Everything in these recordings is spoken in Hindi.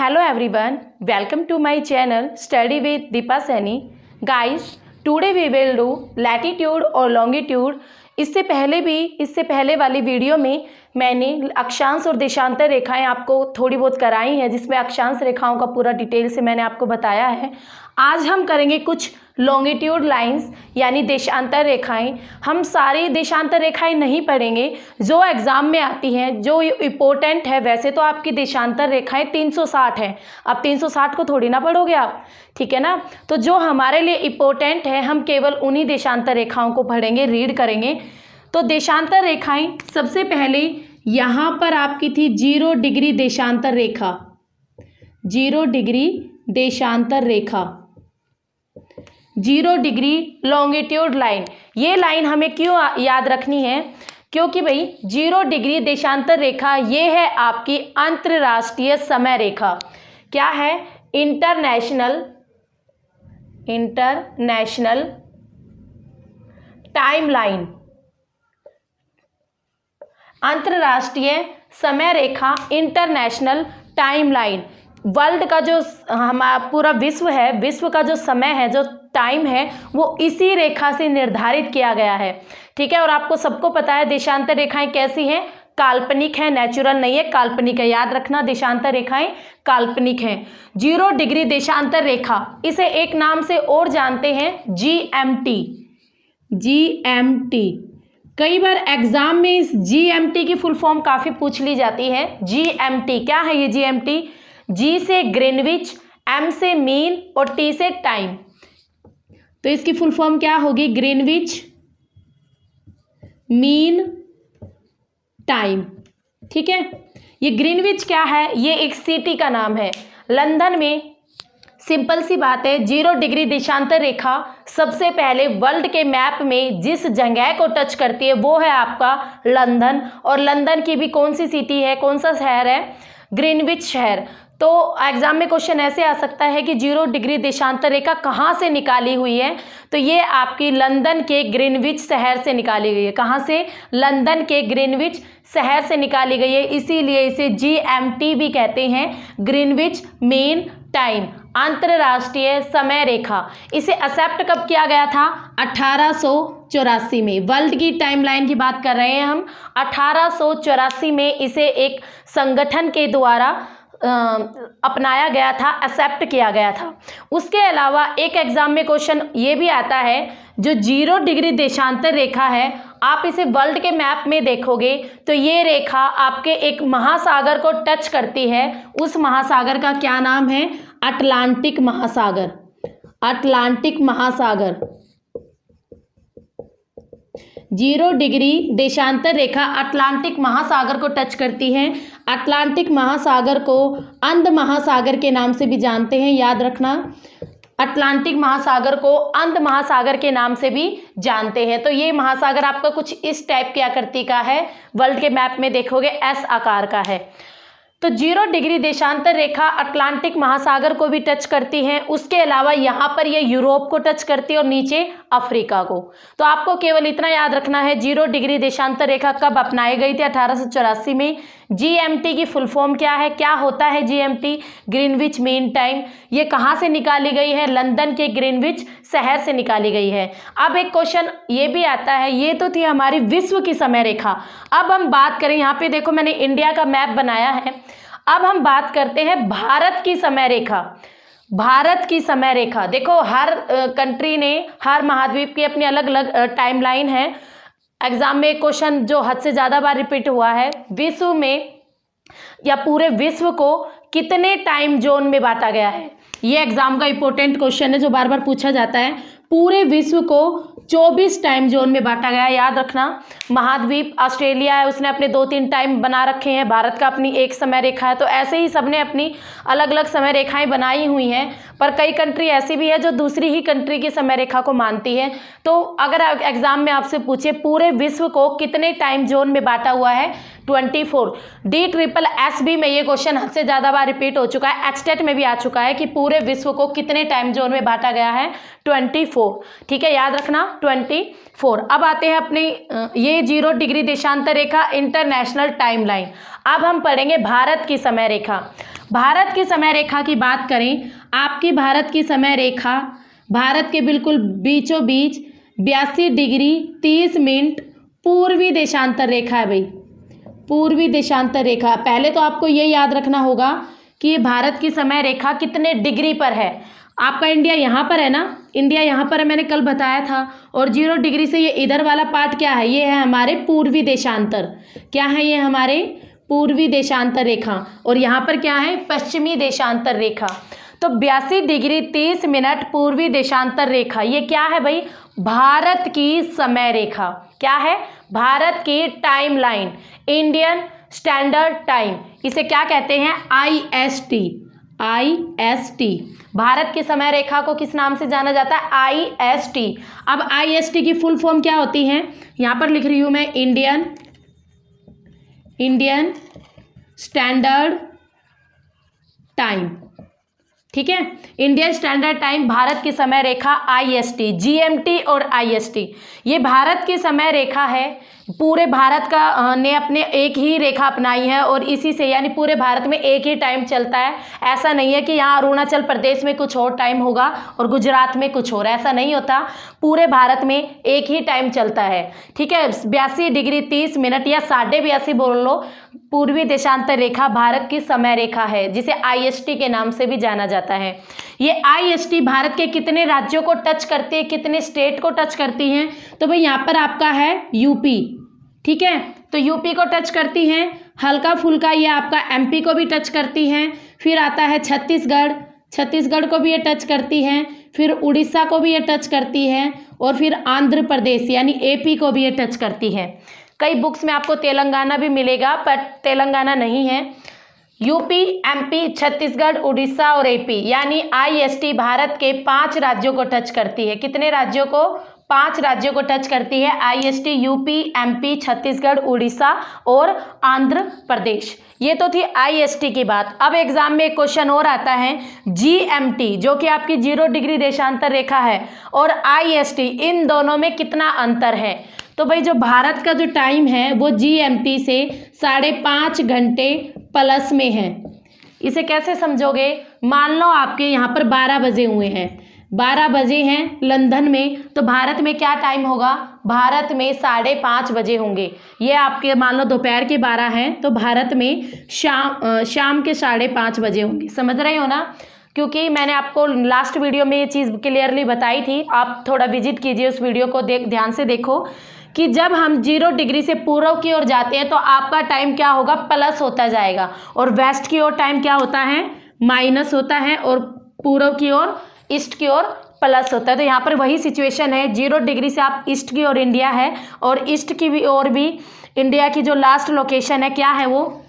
Hello everyone, welcome to my channel Study with Deepa Saini. Guys, today we will do latitude और longitude. इससे पहले वाली वीडियो में मैंने अक्षांश और देशांतर रेखाएं आपको थोड़ी बहुत कराई हैं, जिसमें अक्षांश रेखाओं का पूरा डिटेल से मैंने आपको बताया है। आज हम करेंगे कुछ लॉन्गिट्यूड लाइंस यानी देशांतर रेखाएं। हम सारी देशांतर रेखाएं नहीं पढ़ेंगे, जो एग्ज़ाम में आती हैं, जो इम्पोर्टेंट है। वैसे तो आपकी देशांतर रेखाएं 360 हैं, अब 360 को थोड़ी ना पढ़ोगे आप, ठीक है ना। तो जो हमारे लिए इम्पोर्टेंट है, हम केवल उन्हीं देशांतर रेखाओं को पढ़ेंगे, रीड करेंगे। तो देशांतर रेखाएं सबसे पहले यहाँ पर आपकी थी 0 डिग्री देशांतर रेखा, 0 डिग्री देशांतर रेखा, 0 डिग्री लॉन्गिट्यूड लाइन। ये लाइन हमें क्यों याद रखनी है? क्योंकि भाई 0 डिग्री देशांतर रेखा ये है आपकी अंतर्राष्ट्रीय समय रेखा। क्या है? इंटरनेशनल टाइम लाइन, अंतर्राष्ट्रीय समय रेखा, इंटरनेशनल टाइम लाइन। वर्ल्ड का जो हमारा पूरा विश्व है, विश्व का जो समय है, जो टाइम है, वो इसी रेखा से निर्धारित किया गया है, ठीक है। और आपको सबको पता है देशांतर रेखाएं कैसी हैं? काल्पनिक है, नेचुरल नहीं है, काल्पनिक है। याद रखना, देशांतर रेखाएं काल्पनिक हैं। 0 डिग्री देशांतर रेखा, इसे एक नाम से और जानते हैं, GMT। कई बार एग्जाम में इस GMT की फुल फॉर्म काफ़ी पूछ ली जाती है। GMT क्या है? ये GMT, G से ग्रीनविच, M से मीन और T से टाइम। तो इसकी फुल फॉर्म क्या होगी? ग्रीनविच मीन टाइम, ठीक है। ये ग्रीनविच क्या है? ये एक सिटी का नाम है लंदन में। सिंपल सी बात है, 0 डिग्री देशांतर रेखा सबसे पहले वर्ल्ड के मैप में जिस जगह को टच करती है वो है आपका लंदन। और लंदन की भी कौन सी सिटी है, कौन सा शहर है? ग्रीनविच शहर। तो एग्जाम में क्वेश्चन ऐसे आ सकता है कि 0 डिग्री देशांतर रेखा कहाँ से निकाली हुई है? तो ये आपकी लंदन के ग्रीनविच शहर से निकाली गई है। कहाँ से? लंदन के ग्रीनविच शहर से निकाली गई है, इसीलिए इसे GMT भी कहते हैं, ग्रीनविच मीन टाइम, अंतर्राष्ट्रीय समय रेखा। इसे एक्सेप्ट कब किया गया था? 1884 में। वर्ल्ड की टाइमलाइन की बात कर रहे हैं हम। 1884 में इसे एक संगठन के द्वारा अपनाया गया था, एक्सेप्ट किया गया था। उसके अलावा एक एग्जाम में क्वेश्चन ये भी आता है, जो 0 डिग्री देशांतर रेखा है, आप इसे वर्ल्ड के मैप में देखोगे तो ये रेखा आपके एक महासागर को टच करती है। उस महासागर का क्या नाम है? अटलांटिक महासागर। अटलांटिक महासागर। 0 डिग्री देशांतर रेखा अटलांटिक महासागर को टच करती है। अटलांटिक महासागर को अंध महासागर के नाम से भी जानते हैं, याद रखना। अटलांटिक महासागर को अंध महासागर के नाम से भी जानते हैं। तो ये महासागर आपका कुछ इस टाइप की आकृति का है, वर्ल्ड के मैप में देखोगे S आकार का है। तो 0 डिग्री देशांतर रेखा अटलांटिक महासागर को भी टच करती है। उसके अलावा यहाँ पर ये यूरोप को टच करती है और नीचे अफ्रीका को। तो आपको केवल इतना याद रखना है, 0 डिग्री देशांतर रेखा कब अपनाई गई थी? 1884 में। GMT की फुल फॉर्म क्या है? क्या होता है GMT? Greenwich mean time. ये कहाँ से निकाली गई है? लंदन के ग्रीनविच शहर से निकाली गई है। अब एक क्वेश्चन ये भी आता है, ये तो थी हमारी विश्व की समय रेखा। अब हम बात करें, यहाँ पे देखो मैंने इंडिया का मैप बनाया है। अब हम बात करते हैं भारत की समय रेखा। भारत की समय रेखा देखो, हर कंट्री ने, हर महाद्वीप की अपनी अलग अलग टाइमलाइन है। एग्जाम में क्वेश्चन जो हद से ज़्यादा बार रिपीट हुआ है, विश्व में या पूरे विश्व को कितने टाइम जोन में बांटा गया है? ये एग्जाम का इंपॉर्टेंट क्वेश्चन है जो बार बार पूछा जाता है। पूरे विश्व को 24 टाइम जोन में बांटा गया है, याद रखना। महाद्वीप ऑस्ट्रेलिया है, उसने अपने 2-3 टाइम बना रखे हैं। भारत का अपनी एक समय रेखा है। तो ऐसे ही सबने अपनी अलग अलग समय रेखाएं बनाई हुई हैं। पर कई कंट्री ऐसी भी है जो दूसरी ही कंट्री की समय रेखा को मानती है। तो अगर एग्जाम में आपसे पूछे पूरे विश्व को कितने टाइम जोन में बांटा हुआ है, 24। DSSS में ये क्वेश्चन हद से ज़्यादा बार रिपीट हो चुका है, एचटेट में भी आ चुका है कि पूरे विश्व को कितने टाइम जोन में बांटा गया है, 24। ठीक है, याद रखना 24। अब आते हैं अपने ये 0 डिग्री देशांतर रेखा इंटरनेशनल टाइमलाइन। अब हम पढ़ेंगे भारत की समय रेखा। भारत की समय रेखा की बात करें, आपकी भारत की समय रेखा भारत के बिल्कुल बीचों बीच 82 डिग्री 30 मिनट पूर्वी देशांतर रेखा है भाई, पूर्वी देशांतर रेखा। पहले तो आपको ये याद रखना होगा कि ये भारत की समय रेखा कितने डिग्री पर है। आपका इंडिया यहाँ पर है ना, इंडिया यहाँ पर है, मैंने कल बताया था। और 0 डिग्री से ये इधर वाला पार्ट क्या है, ये है हमारे पूर्वी देशांतर। क्या है ये हमारे पूर्वी देशांतर रेखा। और यहाँ पर क्या है, पश्चिमी देशांतर रेखा। तो 82 डिग्री 30 मिनट पूर्वी देशांतर रेखा, ये क्या है भाई, भारत की समय रेखा। क्या है, भारत की time line, Indian standard time, इसे क्या कहते हैं, IST। IST भारत की समय रेखा को किस नाम से जाना जाता है, IST। अब IST की फुल फॉर्म क्या होती है, यहाँ पर लिख रही हूँ मैं, इंडियन स्टैंडर्ड टाइम। ठीक है, इंडियन स्टैंडर्ड टाइम भारत की समय रेखा IST, GMT और IST ये भारत की समय रेखा है। पूरे भारत का ने अपने एक ही रेखा अपनाई है और इसी से यानी पूरे भारत में एक ही टाइम चलता है। ऐसा नहीं है कि यहाँ अरुणाचल प्रदेश में कुछ और टाइम होगा और गुजरात में कुछ और, ऐसा नहीं होता। पूरे भारत में एक ही टाइम चलता है। ठीक है, 82 डिग्री 30 मिनट या 82.5 बोल लो, पूर्वी देशांतर रेखा भारत की समय रेखा है, जिसे IST के नाम से भी जाना जाता है। ये IST भारत के कितने राज्यों को टच करती है, कितने स्टेट को टच करती हैं, तो भाई यहाँ पर आपका है यूपी। ठीक है, तो यूपी को टच करती हैं, हल्का फुल्का ये आपका MP को भी टच करती हैं। फिर आता है छत्तीसगढ़ को भी ये टच करती हैं। फिर उड़ीसा को भी ये टच करती हैं और फिर आंध्र प्रदेश यानी AP को भी ये टच करती है। कई बुक्स में आपको तेलंगाना भी मिलेगा, पर तेलंगाना नहीं है। यूपी, MP, छत्तीसगढ़, उड़ीसा और AP यानी IST भारत के 5 राज्यों को टच करती है। कितने राज्यों को, 5 राज्यों को टच करती है IST, UP, MP, Chhattisgarh, Orissa और आंध्र प्रदेश। ये तो थी IST की बात। अब एग्जाम में एक क्वेश्चन और आता है GMT, जो कि आपकी 0 डिग्री देशांतर रेखा है, और IST, इन दोनों में कितना अंतर है। तो भाई जो भारत का जो टाइम है वो GMT से 5.5 घंटे प्लस में है। इसे कैसे समझोगे, मान लो आपके यहाँ पर 12 बजे हुए हैं, 12 बजे हैं लंदन में, तो भारत में क्या टाइम होगा, भारत में 5:30 बजे होंगे। ये आपके मान लो दोपहर के 12 हैं, तो भारत में शाम के 5:30 बजे होंगे। समझ रहे हो ना, क्योंकि मैंने आपको लास्ट वीडियो में ये चीज़ क्लियरली बताई थी। आप थोड़ा विजिट कीजिए उस वीडियो को, ध्यान से देखो कि जब हम 0 डिग्री से पूर्व की ओर जाते हैं तो आपका टाइम क्या होगा, प्लस होता जाएगा, और वेस्ट की ओर टाइम क्या होता है, माइनस होता है, और पूर्व की ओर, ईस्ट की ओर प्लस होता है। तो यहाँ पर वही सिचुएशन है, 0 डिग्री से आप ईस्ट की ओर इंडिया है, और ईस्ट की भी ओर भी इंडिया की जो लास्ट लोकेशन है क्या है, वो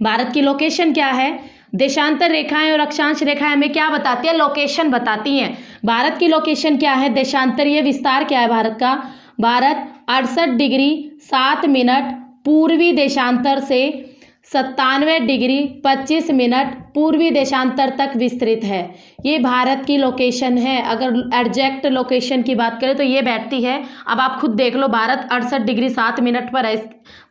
भारत की लोकेशन क्या है। देशांतर रेखाएं और अक्षांश रेखाएं हमें क्या बताती है, लोकेशन बताती हैं। भारत की लोकेशन क्या है, देशांतर, ये विस्तार क्या है भारत का, भारत 68 डिग्री 7 मिनट पूर्वी देशांतर से 97 डिग्री 25 मिनट पूर्वी देशांतर तक विस्तृत है। ये भारत की लोकेशन है। अगर एग्जैक्ट लोकेशन की बात करें तो ये बैठती है, अब आप खुद देख लो, भारत 68 डिग्री 7 मिनट पर है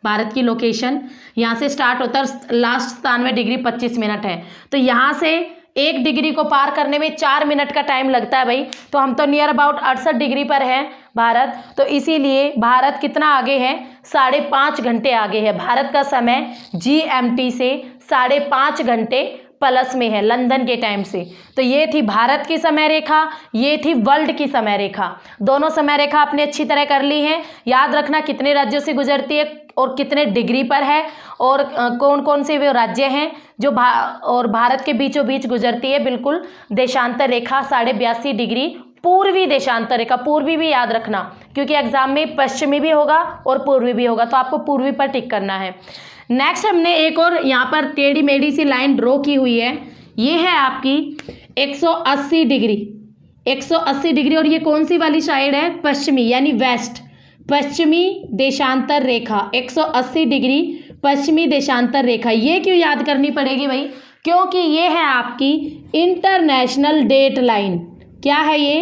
भारत की लोकेशन। यहाँ से स्टार्ट होता है, लास्ट 97 डिग्री 25 मिनट है। तो यहाँ से 1 डिग्री को पार करने में 4 मिनट का टाइम लगता है भाई। तो हम तो नियर अबाउट 68 डिग्री पर है भारत, तो इसीलिए भारत कितना आगे है, 5.5 घंटे आगे है। भारत का समय GMT से 5.5 घंटे प्लस में है लंदन के टाइम से। तो ये थी भारत की समय रेखा, ये थी वर्ल्ड की समय रेखा। दोनों समय रेखा आपने अच्छी तरह कर ली है। याद रखना कितने राज्यों से गुजरती है और कितने डिग्री पर है, और कौन कौन से वे राज्य हैं जो और भारत के बीचों बीच गुजरती है बिल्कुल देशांतर रेखा 82.5 डिग्री पूर्वी देशांतर रेखा। पूर्वी भी याद रखना, क्योंकि एग्जाम में पश्चिमी भी होगा और पूर्वी भी होगा, तो आपको पूर्वी पर टिक करना है। नेक्स्ट हमने एक और यहाँ पर टेढ़ी मेढ़ी सी लाइन ड्रॉ की हुई है, ये है आपकी 180 डिग्री, 180 डिग्री, और ये कौन सी वाली साइड है, पश्चिमी यानी वेस्ट, पश्चिमी देशांतर रेखा 180 डिग्री पश्चिमी देशांतर रेखा। ये क्यों याद करनी पड़ेगी भाई? क्योंकि ये है आपकी इंटरनेशनल डेट लाइन। क्या है ये?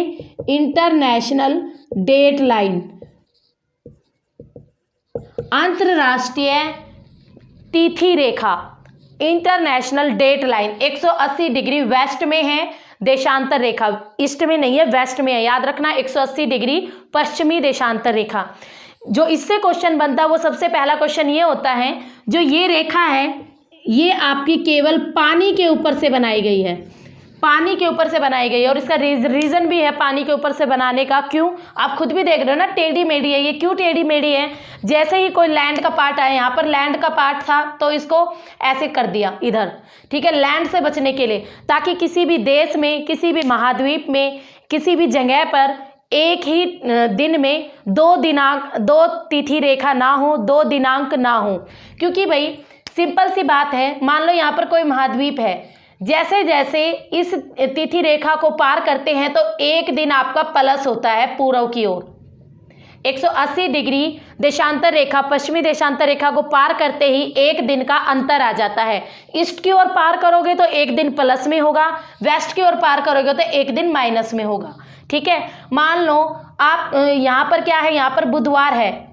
इंटरनेशनल डेट लाइन, अंतरराष्ट्रीय तिथि रेखा, international date line 180 degree west में है देशांतर रेखा, ईस्ट में नहीं है, वेस्ट में है, याद रखना। 180 डिग्री पश्चिमी देशांतर रेखा। जो इससे क्वेश्चन बनता है वो सबसे पहला क्वेश्चन ये होता है, जो ये रेखा है ये आपकी केवल पानी के ऊपर से बनाई गई है, पानी के ऊपर से बनाई गई है। और इसका रीज़न भी है पानी के ऊपर से बनाने का। क्यों? आप खुद भी देख रहे हो ना, टेढ़ी मेढ़ी है। ये क्यों टेढ़ी मेढ़ी है? जैसे ही कोई लैंड का पार्ट आया, यहाँ पर लैंड का पार्ट था तो इसको ऐसे कर दिया इधर, ठीक है, लैंड से बचने के लिए, ताकि किसी भी देश में, किसी भी महाद्वीप में, किसी भी जगह पर एक ही दिन में दो तिथि रेखा ना हो, दो दिनांक ना हो। क्योंकि भाई सिंपल सी बात है, मान लो यहाँ पर कोई महाद्वीप है, जैसे जैसे इस तिथि रेखा को पार करते हैं तो एक दिन आपका प्लस होता है पूर्व की ओर। 180 डिग्री देशांतर रेखा, पश्चिमी देशांतर रेखा को पार करते ही एक दिन का अंतर आ जाता है। ईस्ट की ओर पार करोगे तो एक दिन प्लस में होगा, वेस्ट की ओर पार करोगे तो एक दिन माइनस में होगा, ठीक है। मान लो आप यहाँ पर क्या है, यहाँ पर बुधवार है,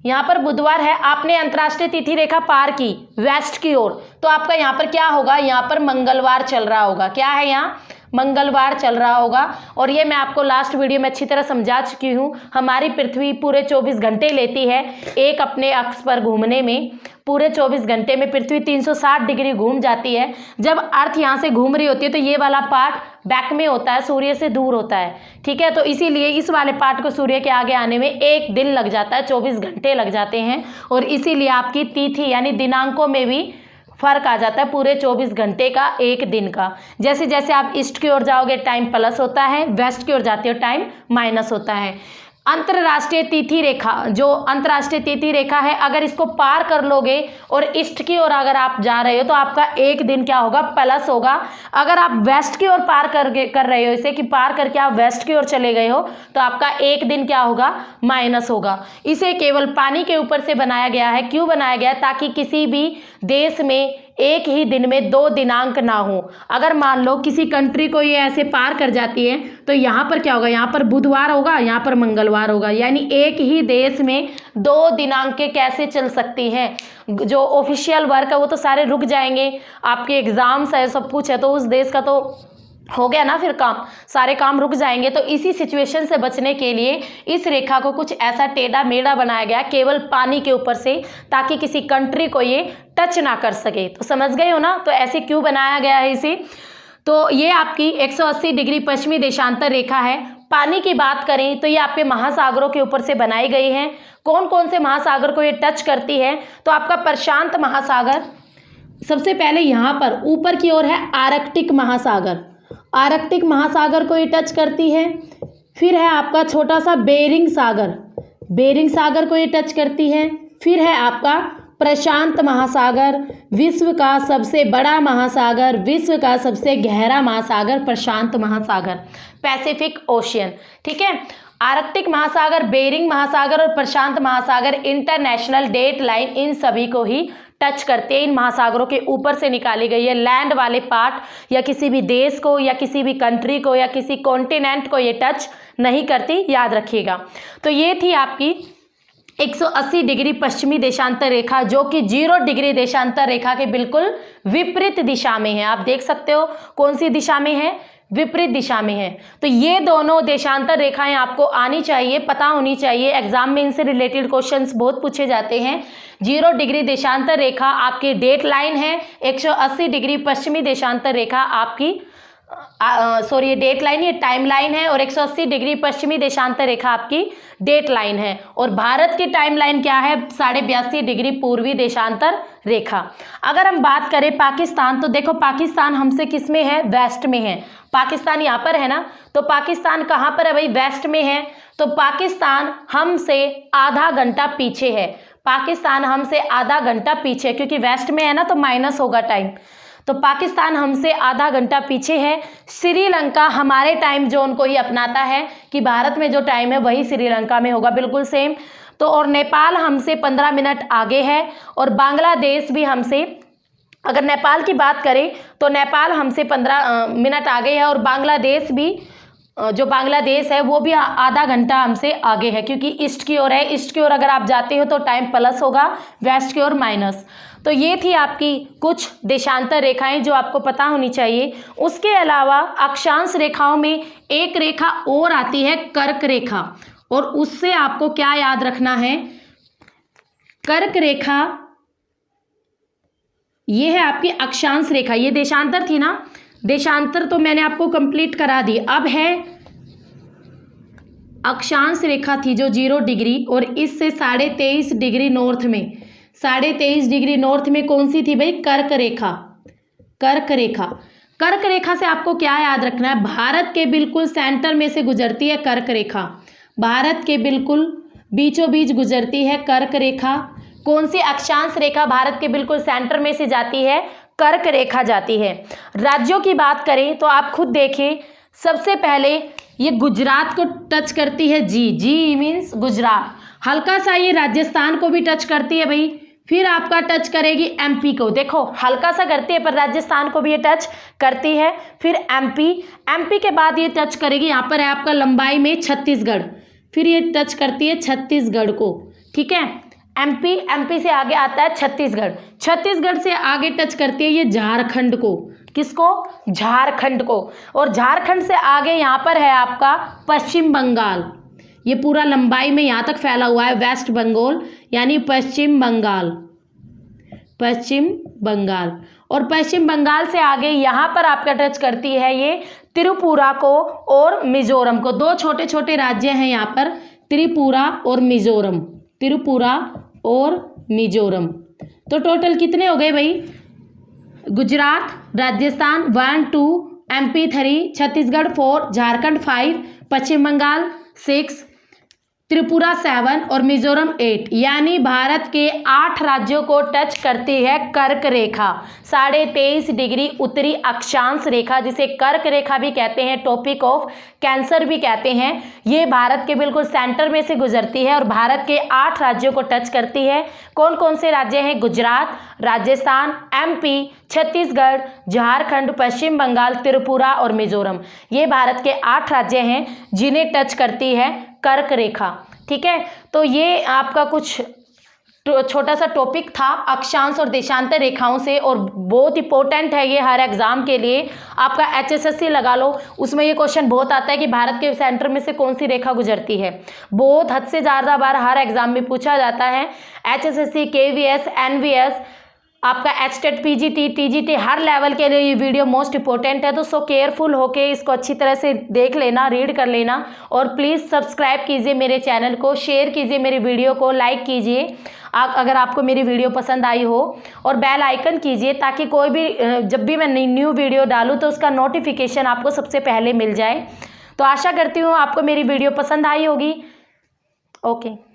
यहाँ पर बुधवार है, आपने अंतर्राष्ट्रीय तिथि रेखा पार की वेस्ट की ओर, तो आपका यहाँ पर क्या होगा, यहाँ पर मंगलवार चल रहा होगा। क्या है? यहाँ मंगलवार चल रहा होगा। और ये मैं आपको लास्ट वीडियो में अच्छी तरह समझा चुकी हूँ। हमारी पृथ्वी पूरे 24 घंटे लेती है एक अपने अक्ष पर घूमने में। पूरे 24 घंटे में पृथ्वी 360 डिग्री घूम जाती है। जब अर्थ यहाँ से घूम रही होती है तो ये वाला पार्ट बैक में होता है, सूर्य से दूर होता है, ठीक है। तो इसीलिए इस वाले पार्ट को सूर्य के आगे आने में एक दिन लग जाता है, 24 घंटे लग जाते हैं। और इसीलिए आपकी तिथि यानी दिनांकों में भी फर्क आ जाता है, पूरे 24 घंटे का, एक दिन का। जैसे जैसे आप ईस्ट की ओर जाओगे टाइम प्लस होता है, वेस्ट की ओर जाते हो टाइम माइनस होता है। अंतरराष्ट्रीय तिथि रेखा, जो अंतरराष्ट्रीय तिथि रेखा है, अगर इसको पार कर लोगे और ईस्ट की ओर अगर आप जा रहे हो तो आपका एक दिन क्या होगा, प्लस होगा। अगर आप वेस्ट की ओर पार कर रहे हो, इसे कि पार करके आप वेस्ट की ओर चले गए हो, तो आपका एक दिन क्या होगा, माइनस होगा। इसे केवल पानी के ऊपर से बनाया गया है। क्यों बनाया गया? ताकि किसी भी देश में एक ही दिन में दो दिनांक ना हो। अगर मान लो किसी कंट्री को ये ऐसे पार कर जाती है तो यहाँ पर क्या होगा, यहाँ पर बुधवार होगा, यहाँ पर मंगलवार होगा, यानी एक ही देश में दो दिनांकें कैसे चल सकती हैं। जो ऑफिशियल वर्क है वो तो सारे रुक जाएंगे, आपके एग्जाम्स है, सब कुछ है, तो उस देश का तो हो गया ना, फिर काम, सारे काम रुक जाएंगे। तो इसी सिचुएशन से बचने के लिए इस रेखा को कुछ ऐसा टेढ़ा मेढ़ा बनाया गया केवल पानी के ऊपर से, ताकि किसी कंट्री को ये टच ना कर सके। तो समझ गए हो ना, तो ऐसे क्यों बनाया गया है इसे। तो ये आपकी 180 डिग्री पश्चिमी देशांतर रेखा है। पानी की बात करें तो ये आपके महासागरों के ऊपर से बनाई गई है। कौन कौन से महासागर को ये टच करती है? तो आपका प्रशांत महासागर सबसे पहले यहाँ पर ऊपर की ओर है, आर्कटिक महासागर, आर्कटिक महासागर को ये टच करती है। फिर है आपका छोटा सा बेरिंग सागर, बेरिंग सागर को ये टच करती है। फिर है आपका प्रशांत महासागर, विश्व का सबसे बड़ा महासागर, विश्व का सबसे गहरा महासागर प्रशांत महासागर, पैसिफिक ओशियन, ठीक है। आर्कटिक महासागर, बेरिंग महासागर और प्रशांत महासागर इंटरनेशनल डेट लाइन, इन सभी को ही टच करते हैं। इन महासागरों के ऊपर से निकाली गई है। लैंड वाले पार्ट या किसी भी देश को या किसी भी कंट्री को या किसी कॉन्टिनेंट को ये टच नहीं करती, याद रखिएगा। तो ये थी आपकी 180 डिग्री पश्चिमी देशांतर रेखा, जो कि 0 डिग्री देशांतर रेखा के बिल्कुल विपरीत दिशा में है। आप देख सकते हो कौन सी दिशा में है, विपरीत दिशा में है। तो ये दोनों देशांतर रेखाएं आपको आनी चाहिए, पता होनी चाहिए। एग्जाम में इनसे रिलेटेड क्वेश्चंस बहुत पूछे जाते हैं। 0 डिग्री देशांतर रेखा आपकी डेट लाइन है, 180 डिग्री पश्चिमी देशांतर रेखा आपकी सॉरी डेट लाइन, ये टाइम लाइन है, और 180 डिग्री पश्चिमी देशांतर रेखा आपकी डेट लाइन है। और भारत की टाइम लाइन क्या है, 82.5 डिग्री पूर्वी देशांतर रेखा। अगर हम बात करें पाकिस्तान, तो देखो पाकिस्तान हमसे किस में है, वेस्ट में है। पाकिस्तान यहाँ पर है ना, तो पाकिस्तान कहाँ पर है भाई, वेस्ट में है। तो पाकिस्तान हमसे आधा घंटा पीछे है, पाकिस्तान हमसे आधा घंटा पीछे, क्योंकि वेस्ट में है ना तो माइनस होगा टाइम। तो पाकिस्तान हमसे आधा घंटा पीछे है। श्रीलंका हमारे टाइम जोन को ही अपनाता है कि भारत में जो टाइम है वही श्रीलंका में होगा, बिल्कुल सेम। तो और नेपाल हमसे 15 मिनट आगे है और बांग्लादेश भी हमसे, अगर नेपाल की बात करें तो नेपाल हमसे 15 मिनट आगे है और बांग्लादेश भी, जो बांग्लादेश है वो भी आधा घंटा हमसे आगे है, क्योंकि ईस्ट की ओर है। ईस्ट की ओर अगर आप जाते हो तो टाइम प्लस होगा, वेस्ट की ओर माइनस। तो ये थी आपकी कुछ देशांतर रेखाएं जो आपको पता होनी चाहिए। उसके अलावा अक्षांश रेखाओं में एक रेखा और आती है, कर्क रेखा, और उससे आपको क्या याद रखना है, कर्क रेखा ये है आपकी अक्षांश रेखा। ये देशांतर थी ना, देशांतर तो मैंने आपको कंप्लीट करा दी। अब है अक्षांश रेखा थी जो 0 डिग्री और इससे 23.5 डिग्री नॉर्थ में, 23.5 डिग्री नॉर्थ में कौन सी थी भाई, कर्क रेखा। कर्क रेखा, कर्क रेखा से आपको क्या याद रखना है, भारत के बिल्कुल सेंटर में से गुजरती है कर्क रेखा, भारत के बिल्कुल बीचों बीच गुजरती है कर्क रेखा। कौन सी अक्षांश रेखा भारत के बिल्कुल सेंटर में से जाती है, कर्क रेखा जाती है। राज्यों की बात करें तो आप खुद देखें, सबसे पहले ये गुजरात को टच करती है, जी मीन्स गुजरात। हल्का सा ये राजस्थान को भी टच करती है भाई, फिर आपका टच करेगी एमपी को, देखो हल्का सा करती है पर राजस्थान को भी ये टच करती है। फिर एमपी के बाद ये टच करेगी, यहाँ पर है आपका लंबाई में छत्तीसगढ़, फिर ये टच करती है छत्तीसगढ़ को, ठीक है। एमपी से आगे आता है छत्तीसगढ़, छत्तीसगढ़ से आगे टच करती है ये झारखंड को, किसको, झारखंड को। और झारखंड से आगे यहाँ पर है आपका पश्चिम बंगाल, ये पूरा लंबाई में यहाँ तक फैला हुआ है वेस्ट बंगाल, यानी पश्चिम बंगाल, पश्चिम बंगाल। और पश्चिम बंगाल से आगे यहाँ पर आपका टच करती है ये त्रिपुरा को और मिजोरम को। दो छोटे छोटे राज्य हैं यहाँ पर, त्रिपुरा और मिजोरम, त्रिपुरा और मिजोरम। तो टोटल कितने हो गए भाई, गुजरात, राजस्थान 1 2, एमपी 3, छत्तीसगढ़ 4, झारखंड 5, पश्चिम बंगाल 6, त्रिपुरा 7 और मिजोरम 8, यानी भारत के 8 राज्यों को टच करती है कर्क रेखा, 23.5 डिग्री उत्तरी अक्षांश रेखा, जिसे कर्क रेखा भी कहते हैं, टॉपिक ऑफ कैंसर भी कहते हैं। ये भारत के बिल्कुल सेंटर में से गुजरती है और भारत के 8 राज्यों को टच करती है। कौन कौन से राज्य हैं, गुजरात, राजस्थान, एमपी, छत्तीसगढ़, झारखंड, पश्चिम बंगाल, त्रिपुरा और मिजोरम। ये भारत के 8 राज्य हैं जिन्हें टच करती है कर्क रेखा, ठीक है। तो ये आपका कुछ छोटा सा टॉपिक था अक्षांश और देशांतर रेखाओं से, और बहुत इंपॉर्टेंट है ये हर एग्जाम के लिए। आपका HSSC लगा लो, उसमें ये क्वेश्चन बहुत आता है कि भारत के सेंटर में से कौन सी रेखा गुजरती है। बहुत हद से ज़्यादा बार हर एग्जाम में पूछा जाता है। HSSC, KVS, NVS, आपका HTET, PGT, TGT, हर लेवल के लिए ये वीडियो मोस्ट इंपॉर्टेंट है। तो सो केयरफुल होके इसको अच्छी तरह से देख लेना, रीड कर लेना, और प्लीज़ सब्सक्राइब कीजिए मेरे चैनल को, शेयर कीजिए मेरी वीडियो को, लाइक कीजिए अगर आपको मेरी वीडियो पसंद आई हो, और बेल आइकन कीजिए ताकि कोई भी जब भी मैं न्यू वीडियो डालूँ तो उसका नोटिफिकेशन आपको सबसे पहले मिल जाए। तो आशा करती हूँ आपको मेरी वीडियो पसंद आई होगी। ओके।